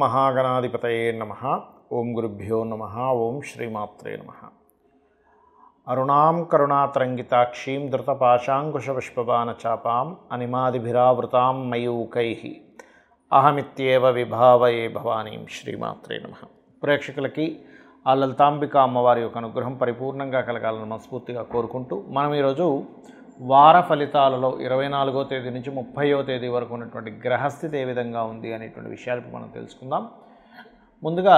మహాగణాధిపతయే నమః. ఓం గురుభ్యో నమః. ఓం శ్రీమాత్రే నమః. అరుణాం కరుణాతరంగితాక్షీం ధృతపాశాంకుశపుష్పబాణచాపాం అనిమాదిభిరావృతాం మయూకైః అహమిత్యేవ విభావయే భవానీం. శ్రీమాత్రే నమః. ప్రేక్షకులకి ఆ లలితాంబిక అమ్మవారి యొక్క అనుగ్రహం పరిపూర్ణంగా కలగాలని మనస్ఫూర్తిగా కోరుకుంటూ మనం ఈరోజు వార ఫలితాలలో 24వ తేదీ నుంచి 30వ తేదీ వరకు ఉన్నటువంటి గ్రహస్థితి ఏ విధంగా ఉంది అనేటువంటి విషయాలు మనం తెలుసుకుందాం. ముందుగా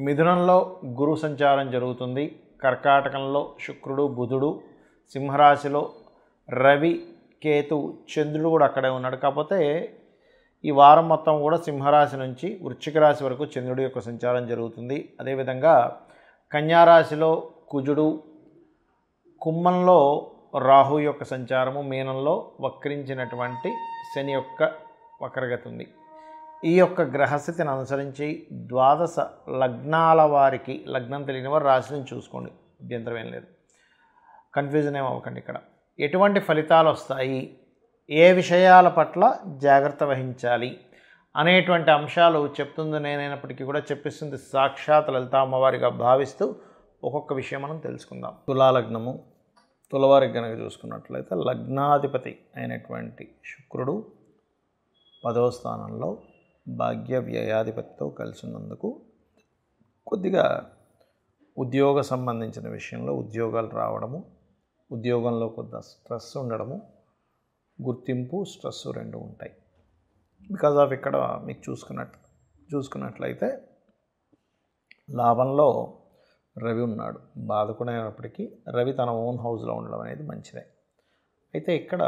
మిథునంలో గురు సంచారం జరుగుతుంది. కర్కాటకంలో శుక్రుడు బుధుడు, సింహరాశిలో రవి కేతు చంద్రుడు కూడా అక్కడే ఉన్నాడు. కాకపోతే ఈ వారం మొత్తం కూడా సింహరాశి నుంచి వృశ్చిక రాశి వరకు చంద్రుడి యొక్క సంచారం జరుగుతుంది. అదేవిధంగా కన్యారాశిలో కుజుడు, కుంభంలో రాహు యొక్క సంచారము, మీనంలో వక్రించినటువంటి శని యొక్క వక్రగతి ఉంది. ఈ యొక్క గ్రహస్థితిని అనుసరించి ద్వాదశ లగ్నాల వారికి, లగ్నం తెలియని వారు రాశిని చూసుకోండి, అభ్యంతరం ఏం లేదు, కన్ఫ్యూజన్ ఏం అవ్వకండి. ఇక్కడ ఎటువంటి ఫలితాలు వస్తాయి, ఏ విషయాల పట్ల జాగ్రత్త వహించాలి అనేటువంటి అంశాలు చెప్తుంది నేనైనప్పటికీ కూడా చెప్పిస్తుంది సాక్షాత్ లలితా అమ్మవారిగా భావిస్తూ ఒక్కొక్క విషయం మనం తెలుసుకుందాం. తులాలగ్నము, తులవారికి కనుక చూసుకున్నట్లయితే లగ్నాధిపతి అయినటువంటి శుక్రుడు 10వ స్థానంలో భాగ్య వ్యయాధిపతితో కలిసి ఉన్నందుకు కొద్దిగా ఉద్యోగ సంబంధించిన విషయంలో ఉద్యోగాలు రావడము, ఉద్యోగంలో కొద్దిగా స్ట్రెస్ ఉండడము, గుర్తింపు స్ట్రెస్ రెండు ఉంటాయి. బికాజ్ ఆఫ్ ఇక్కడ మీకు చూసుకున్నట్లయితే లాభంలో రవి ఉన్నాడు. బాధకుడైనప్పటికీ రవి తన ఓన్ హౌస్లో ఉండడం అనేది మంచిదే. అయితే ఇక్కడ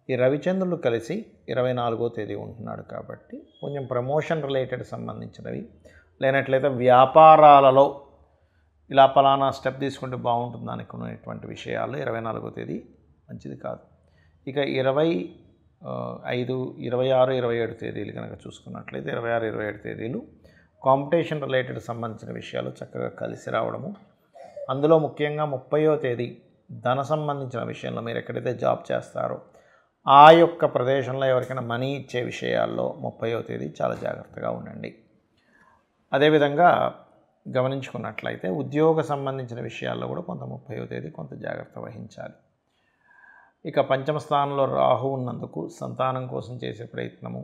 ఈ రవిచంద్రులు కలిసి 24వ తేదీ ఉంటున్నాడు కాబట్టి కొంచెం ప్రమోషన్ రిలేటెడ్ సంబంధించినవి, లేనట్లయితే వ్యాపారాలలో ఇలా పలానా స్టెప్ తీసుకుంటే బాగుంటుంది అనుకునేటువంటి విషయాలు 24వ తేదీ మంచిది కాదు. ఇక 25, 26, 27 తేదీలు కనుక చూసుకున్నట్లయితే 26, 27 తేదీలు కాంపిటీషన్ రిలేటెడ్ సంబంధించిన విషయాలు చక్కగా కలిసి రావడము. అందులో ముఖ్యంగా 30వ తేదీ ధన సంబంధించిన విషయంలో మీరు ఎక్కడైతే జాబ్ చేస్తారో ఆ యొక్క ప్రదేశంలో ఎవరికైనా మనీ ఇచ్చే విషయాల్లో 30వ తేదీ చాలా జాగ్రత్తగా ఉండండి. అదేవిధంగా గమనించుకున్నట్లయితే ఉద్యోగ సంబంధించిన విషయాల్లో కూడా కొంత 30వ తేదీ కొంత జాగ్రత్త వహించాలి. ఇక పంచమ స్థానంలో రాహు ఉన్నందుకు సంతానం కోసం చేసే ప్రయత్నము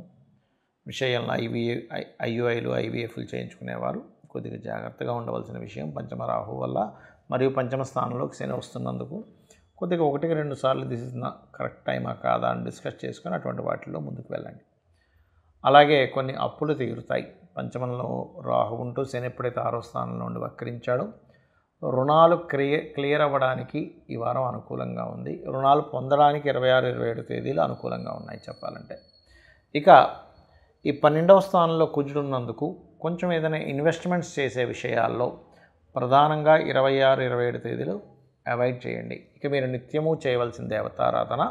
విషయంలో ఐయుఐలు ఐవీఎఫ్లు చేయించుకునేవారు కొద్దిగా జాగ్రత్తగా ఉండవలసిన విషయం పంచమ రాహు వల్ల. మరియు పంచమ స్థానంలోకి శని వస్తున్నందుకు కొద్దిగా 1-2 సార్లు దిస్ ఇస్ నా కరెక్ట్ టైమా కాదా అని డిస్కస్ చేసుకొని అటువంటి వాటిల్లో ముందుకు వెళ్ళండి. అలాగే కొన్ని అప్పులు తీరుతాయి. పంచమంలో రాహు ఉంటూ శని ఎప్పుడైతే 6వ స్థానంలో ఉండి వక్రించాడో రుణాలు క్లియర్ అవ్వడానికి ఈ వారం అనుకూలంగా ఉంది. రుణాలు పొందడానికి 26, 27 తేదీలు అనుకూలంగా ఉన్నాయి చెప్పాలంటే. ఇక ఈ 12వ స్థానంలో కుజుడు ఉన్నందుకు కొంచెం ఏదైనా ఇన్వెస్ట్మెంట్స్ చేసే విషయాల్లో ప్రధానంగా 26, 27 తేదీలు అవాయిడ్ చేయండి. ఇక మీరు నిత్యము చేయవలసిన దేవతారాధన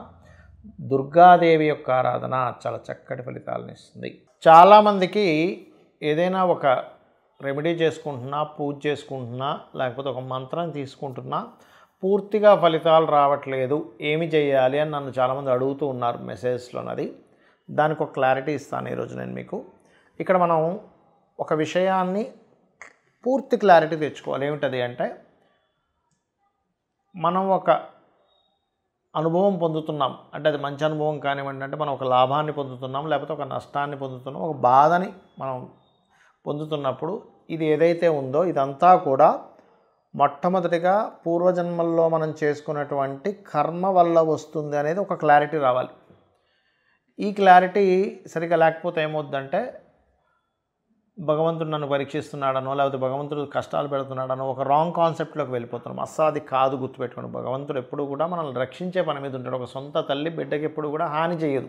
దుర్గాదేవి యొక్క ఆరాధన చాలా చక్కటి ఫలితాలను ఇస్తుంది. చాలామందికి ఏదైనా ఒక రెమెడీ చేసుకుంటున్నా, పూజ చేసుకుంటున్నా, లేకపోతే ఒక మంత్రం తీసుకుంటున్నా పూర్తిగా ఫలితాలు రావట్లేదు, ఏమి చేయాలి అని నన్ను చాలామంది అడుగుతూ ఉన్నారు మెసేజ్లోనది. దానికి ఒక క్లారిటీ ఇస్తాను ఈరోజు నేను మీకు. ఇక్కడ మనం ఒక విషయాన్ని పూర్తి క్లారిటీ తెచ్చుకోవాలి. ఏమిటది అంటే, మనం ఒక అనుభవం పొందుతున్నాం అంటే అది మంచి అనుభవం కానివ్వండి, అంటే మనం ఒక లాభాన్ని పొందుతున్నాం, లేకపోతే ఒక నష్టాన్ని పొందుతున్నాం, ఒక బాధని మనం పొందుతున్నప్పుడు ఇది ఏదైతే ఉందో ఇదంతా కూడా మొట్టమొదటిగా పూర్వజన్మల్లో మనం చేసుకున్నటువంటి కర్మ వల్ల వస్తుంది అనేది ఒక క్లారిటీ రావాలి. ఈ క్లారిటీ సరిగా లేకపోతే ఏమవుద్దంటే భగవంతుడు నన్ను పరీక్షిస్తున్నాడనో, లేకపోతే భగవంతుడు కష్టాలు పెడుతున్నాడనో ఒక రాంగ్ కాన్సెప్ట్లోకి వెళ్ళిపోతున్నాం. అస్సాది కాదు, గుర్తుపెట్టుకోండి. భగవంతుడు ఎప్పుడు కూడా మనల్ని రక్షించే పని మీద ఉంటాడు. ఒక సొంత తల్లి బిడ్డకి ఎప్పుడు కూడా హాని చేయదు.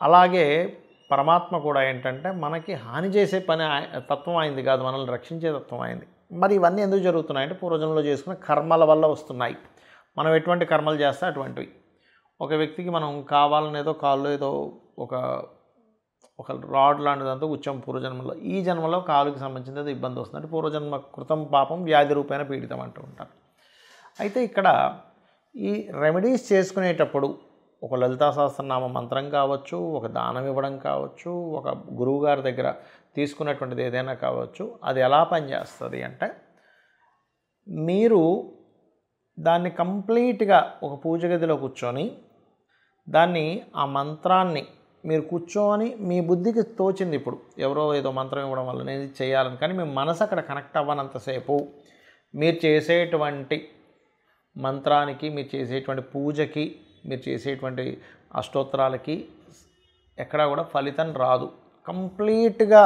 అలాగే పరమాత్మ కూడా ఏంటంటే మనకి హాని చేసే పని తత్వం అయింది కాదు, మనల్ని రక్షించే తత్వం అయింది. మరి ఇవన్నీ ఎందుకు జరుగుతున్నాయంటే పూర్వజన్మలో చేసుకున్న కర్మల వల్ల వస్తున్నాయి. మనం ఎటువంటి కర్మలు చేస్తే అటువంటివి. ఒక వ్యక్తికి మనం కావాలని ఏదో కాళ్ళు ఏదో ఒక రాడ్ లాంటిదంతా కూర్చోం పూర్వజన్మలో, ఈ జన్మలో కాలుకి సంబంధించిన ఇబ్బంది వస్తుంది అంటే పూర్వజన్మ కృతం పాపం వ్యాధి రూపేణ పీడితం అంటూ ఉంటారు. అయితే ఇక్కడ ఈ రెమెడీస్ చేసుకునేటప్పుడు ఒక లలితా సహస్రనామ మంత్రం కావచ్చు, ఒక దానం ఇవ్వడం కావచ్చు, ఒక గురువుగారి దగ్గర తీసుకున్నటువంటిది ఏదైనా కావచ్చు, అది ఎలా పనిచేస్తుంది అంటే మీరు దాన్ని కంప్లీట్గా ఒక పూజ గదిలో కూర్చొని దాన్ని ఆ మంత్రాన్ని మీరు కూర్చొని మీ బుద్ధికి తోచింది, ఇప్పుడు ఎవరో ఏదో మంత్రం ఇవ్వడం వల్ల నేను ఇది చేయాలని, కానీ మీ మనసు అక్కడ కనెక్ట్ అవ్వనంతసేపు మీరు చేసేటువంటి మంత్రానికి, మీరు చేసేటువంటి పూజకి, మీరు చేసేటువంటి అష్టోత్తరాలకి ఎక్కడా కూడా ఫలితం రాదు. కంప్లీట్గా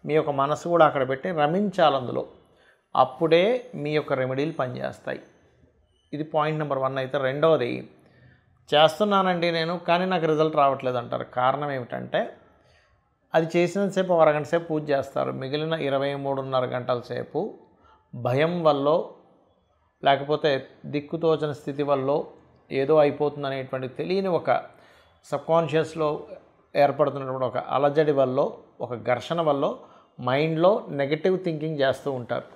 మీ యొక్క మనసు కూడా అక్కడ పెట్టి రమించాలి అందులో. అప్పుడే మీ యొక్క రెమెడీలు పనిచేస్తాయి. ఇది పాయింట్ నెంబర్ 1 అయితే. రెండవది, చేస్తున్నానండి నేను కానీ నాకు రిజల్ట్ రావట్లేదు అంటారు. కారణం ఏమిటంటే అది చేసినంతసేపు ఒక అరగంట సేపు పూజ చేస్తారు, మిగిలిన 23.5 గంటల సేపు భయం వల్ల లేకపోతే దిక్కుతోచని స్థితి వల్ల ఏదో అయిపోతుంది అనేటువంటి తెలియని ఒక సబ్కాన్షియస్లో ఏర్పడుతున్నటువంటి ఒక అలజడి వల్ల, ఒక ఘర్షణ వల్ల మైండ్లో నెగటివ్ థింకింగ్ చేస్తూ ఉంటారు.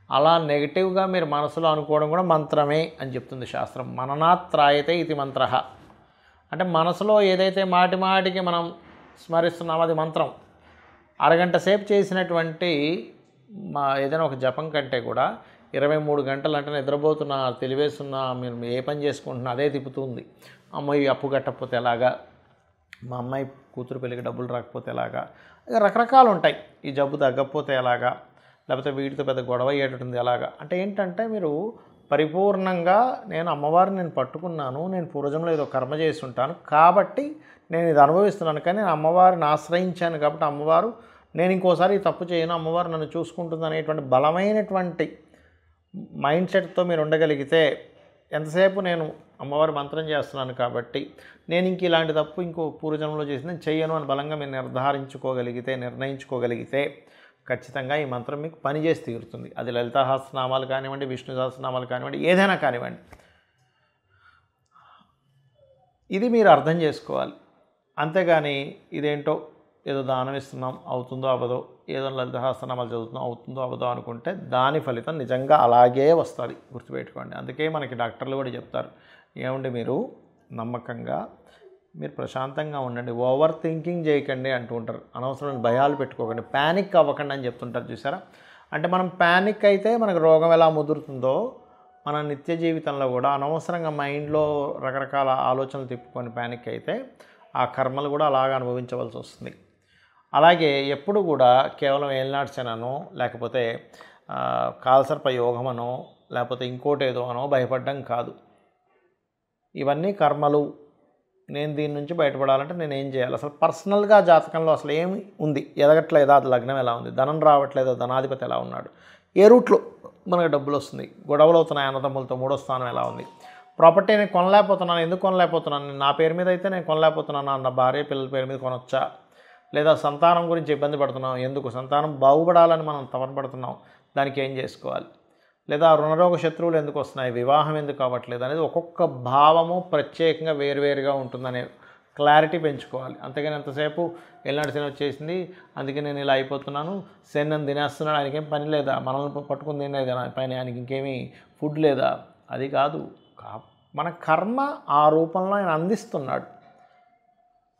అలా నెగిటివ్గా మీరు మనసులో అనుకోవడం కూడా మంత్రమే అని చెప్తుంది శాస్త్రం. మననాత్ త్రాయతే ఇది మంత్ర. అంటే మనసులో ఏదైతే మాటి మాటికి మనం స్మరిస్తున్నామో అది మంత్రం. అరగంట సేపు చేసినటువంటి ఏదైనా ఒక జపం కంటే కూడా 23 గంటలు అంటే నిద్రపోతున్నా, తెలివేస్తున్నా, మీరు ఏ పని చేసుకుంటున్నా అదే తిప్పుతుంది. అమ్మాయి అప్పు కట్టకపోతే ఎలాగా, మా అమ్మాయి కూతురు పెళ్ళికి డబ్బులు రాకపోతే ఎలాగా, ఇక రకరకాలు ఉంటాయి. ఈ జబ్బు తగ్గకపోతే ఎలాగా, లేకపోతే వీటితో పెద్ద గొడవ అయ్యేటట్టుంది ఎలాగా. అంటే ఏంటంటే మీరు పరిపూర్ణంగా నేను అమ్మవారిని నేను పట్టుకున్నాను, నేను పూర్వజంలో ఏదో కర్మ చేసి ఉంటాను కాబట్టి నేను ఇది అనుభవిస్తున్నాను, కానీ నేను అమ్మవారిని ఆశ్రయించాను కాబట్టి అమ్మవారు నేను ఇంకోసారి తప్పు చేయను, అమ్మవారు నన్ను చూసుకుంటుంది అనేటువంటి బలమైనటువంటి మైండ్ సెట్తో మీరు ఉండగలిగితే, ఎంతసేపు నేను అమ్మవారి మంత్రం చేస్తున్నాను కాబట్టి నేను ఇంక ఇలాంటి తప్పు ఇంకో పూర్వజన్మలో చేసి నేను చెయ్యను అని బలంగా మీరు నిర్ణయించుకోగలిగితే ఖచ్చితంగా ఈ మంత్రం మీకు పనిచేసి తీరుతుంది. అది లలితా సహస్రనామాలు కానివ్వండి, విష్ణు సహస్రనామాలు కానివ్వండి, ఏదైనా కానివ్వండి. ఇది మీరు అర్థం చేసుకోవాలి. అంతేగాని ఇదేంటో ఏదో దానం ఇస్తున్నాం అవుతుందో అవ్వదో, ఏదో లలిత సహస్రనామాలు చదువుతున్నాం అవుతుందో అవ్వదో అనుకుంటే దాని ఫలితం నిజంగా అలాగే వస్తుంది, గుర్తుపెట్టుకోండి. అందుకే మనకి డాక్టర్లు కూడా చెప్తారు, ఏమండి మీరు నమ్మకంగా మీరు ప్రశాంతంగా ఉండండి, ఓవర్ థింకింగ్ చేయకండి అంటూ ఉంటారు. అనవసరమైన భయాలు పెట్టుకోకండి, ప్యానిక్ అవ్వకండి అని చెప్తుంటారు చూసారా. అంటే మనం ప్యానిక్ అయితే మనకు రోగం ఎలా ముదురుతుందో మన నిత్య జీవితంలో కూడా అనవసరంగా మైండ్లో రకరకాల ఆలోచనలు తిప్పుకొని ప్యానిక్ అయితే ఆ కర్మలు కూడా అలాగా అనుభవించవలసి వస్తుంది. అలాగే ఎప్పుడు కూడా కేవలం ఏలినాడ్సనో లేకపోతే కాలసర్ప యోగమనో లేకపోతే ఇంకోటి ఏదో అనో భయపడడం కాదు. ఇవన్నీ కర్మలు. నేను దీని నుంచి బయటపడాలంటే నేను ఏం చేయాలి, అసలు పర్సనల్గా జాతకంలో అసలు ఏమి ఉంది, ఎదగట్లేదా, అది లగ్నం ఎలా ఉంది, ధనం రావట్లేదా, ధనాధిపతి ఎలా ఉన్నాడు, ఏ రూట్లో మనకు డబ్బులు వస్తుంది, గొడవలు అవుతున్నాయి అన్నదమ్ములతో, 3వ స్థానం ఎలా ఉంది, ప్రాపర్టీ నేను కొనలేకపోతున్నాను, ఎందుకు కొనలేకపోతున్నాను, నా పేరు మీద అయితే నేను కొనలేకపోతున్నాను, నా భార్య పిల్లల పేరు మీద కొనొచ్చా, లేదా సంతానం గురించి ఇబ్బంది పడుతున్నాం, ఎందుకు సంతానం బాగుపడాలని మనం తపనపడుతున్నాం, దానికి ఏం చేసుకోవాలి, లేదా రుణరోగ శత్రువులు ఎందుకు వస్తున్నాయి, వివాహం ఎందుకు అవ్వట్లేదు అనేది ఒక్కొక్క భావము ప్రత్యేకంగా వేరువేరుగా ఉంటుందనే క్లారిటీ పెంచుకోవాలి. అంతేగాని ఎంతసేపు ఎల్నాడు శని వచ్చేసింది అందుకే నేను ఇలా అయిపోతున్నాను, శని నన్ను తినేస్తున్నాడు, ఆయనకేం పని లేదా, మనల్ని పట్టుకుని తినేదా పైన, ఆయనకి ఇంకేమీ ఫుడ్ లేదా, అది కాదు. మన కర్మ ఆ రూపంలో ఆయన అందిస్తున్నాడు,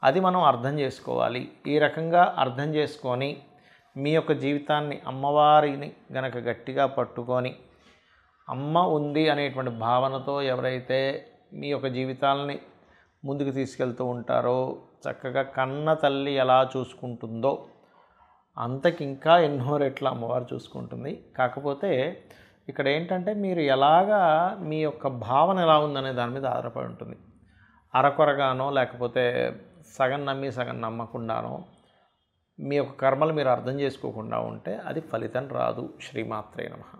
అది మనం అర్థం చేసుకోవాలి. ఈ రకంగా అర్థం చేసుకొని మీ యొక్క జీవితాన్ని అమ్మవారిని గనక గట్టిగా పట్టుకొని అమ్మ ఉంది అనేటువంటి భావనతో ఎవరైతే మీ యొక్క జీవితాలని ముందుకు తీసుకెళ్తూ ఉంటారో, చక్కగా కన్న తల్లి ఎలా చూసుకుంటుందో అంతకింకా ఎన్నో రెట్ల అమ్మవారు చూసుకుంటుంది. కాకపోతే ఇక్కడ ఏంటంటే మీరు ఎలాగా మీ యొక్క భావన ఎలా ఉందనే దాని మీద ఆధారపడి ఉంటుంది. అరకొరగానో లేకపోతే సగం నమ్మి సగం నమ్మకుండానో మీ యొక్క కర్మలు మీరు అర్థం చేసుకోకుండా ఉంటే అది ఫలితం రాదు. శ్రీమాత్రే నమః.